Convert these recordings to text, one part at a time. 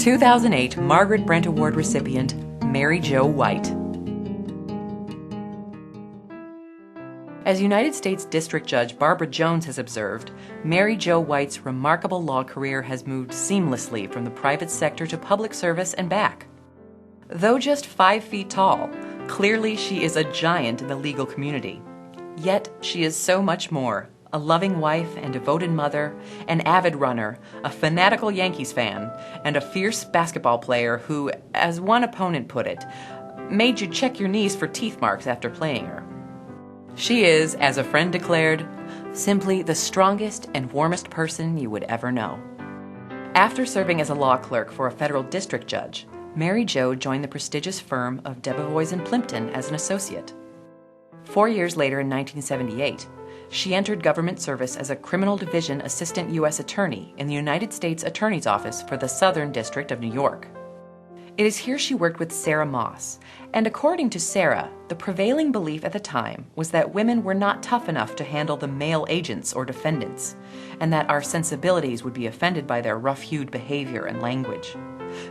2008 Margaret Brent Award recipient Mary Jo White. As United States District Judge Barbara Jones has observed, Mary Jo White's remarkable law career has moved seamlessly from the private sector to public service and back. Though just 5 feet tall, clearly she is a giant in the legal community. Yet she is so much more: a loving wife and devoted mother, an avid runner, a fanatical Yankees fan, and a fierce basketball player who, as one opponent put it, made you check your knees for teeth marks after playing her. She is, as a friend declared, simply the strongest and warmest person you would ever know. After serving as a law clerk for a federal district judge, Mary Jo joined the prestigious firm of Debevoise & Plimpton as an associate. 4 years later, in 1978, she entered government service as a Criminal Division Assistant U.S. Attorney in the United States Attorney's Office for the Southern District of New York. It is here she worked with Sarah Moss, and according to Sarah, the prevailing belief at the time was that women were not tough enough to handle the male agents or defendants, and that our sensibilities would be offended by their rough-hewed behavior and language.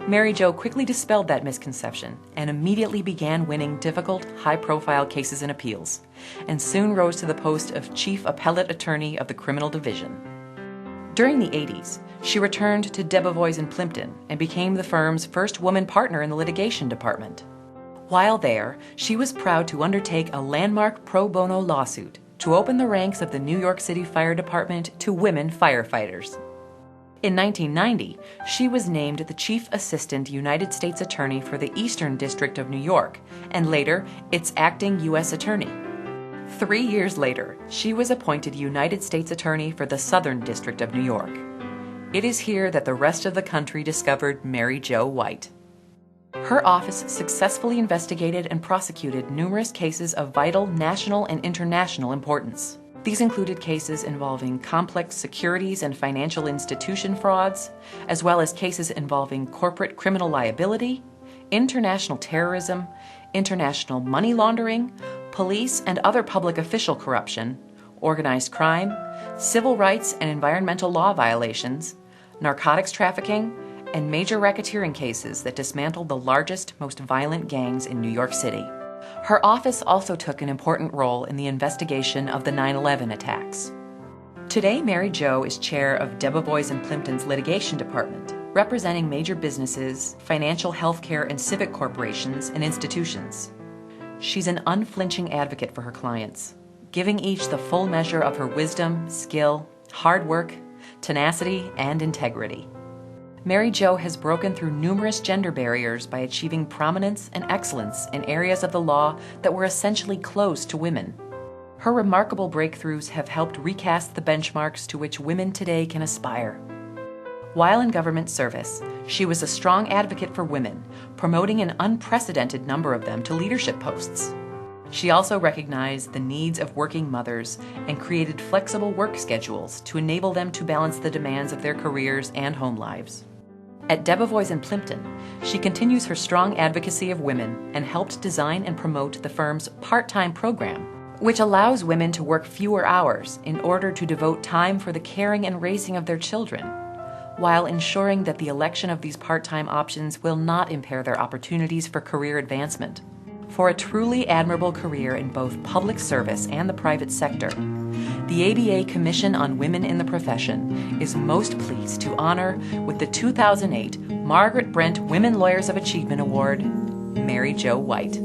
Mary Jo quickly dispelled that misconception and immediately began winning difficult, high-profile cases and appeals, and soon rose to the post of Chief Appellate Attorney of the Criminal Division. During the 80s, she returned to Debevoise & Plimpton and became the firm's first woman partner in the litigation department. While there, she was proud to undertake a landmark pro bono lawsuit to open the ranks of the New York City Fire Department to women firefighters. In 1990, she was named the Chief Assistant United States Attorney for the Eastern District of New York, and later, its acting U.S. Attorney. 3 years later, she was appointed United States Attorney for the Southern District of New York. It is here that the rest of the country discovered Mary Jo White. Her office successfully investigated and prosecuted numerous cases of vital national and international importance. These included cases involving complex securities and financial institution frauds, as well as cases involving corporate criminal liability, international terrorism, international money laundering, police and other public official corruption, organized crime, civil rights and environmental law violations, narcotics trafficking, and major racketeering cases that dismantled the largest, most violent gangs in New York City. Her office also took an important role in the investigation of the 9/11 attacks. Today, Mary Jo is chair of Debevoise & Plimpton's litigation department, representing major businesses, financial, healthcare, and civic corporations and institutions. She's an unflinching advocate for her clients, giving each the full measure of her wisdom, skill, hard work, tenacity, and integrity. Mary Jo has broken through numerous gender barriers by achieving prominence and excellence in areas of the law that were essentially closed to women. Her remarkable breakthroughs have helped recast the benchmarks to which women today can aspire. While in government service, she was a strong advocate for women, promoting an unprecedented number of them to leadership posts. She also recognized the needs of working mothers and created flexible work schedules to enable them to balance the demands of their careers and home lives. At Debevoise & Plimpton, she continues her strong advocacy of women and helped design and promote the firm's part-time program, which allows women to work fewer hours in order to devote time for the caring and raising of their children, while ensuring that the election of these part-time options will not impair their opportunities for career advancement. For a truly admirable career in both public service and the private sector, the ABA Commission on Women in the Profession is most pleased to honor with the 2008 Margaret Brent Women Lawyers of Achievement Award, Mary Jo White.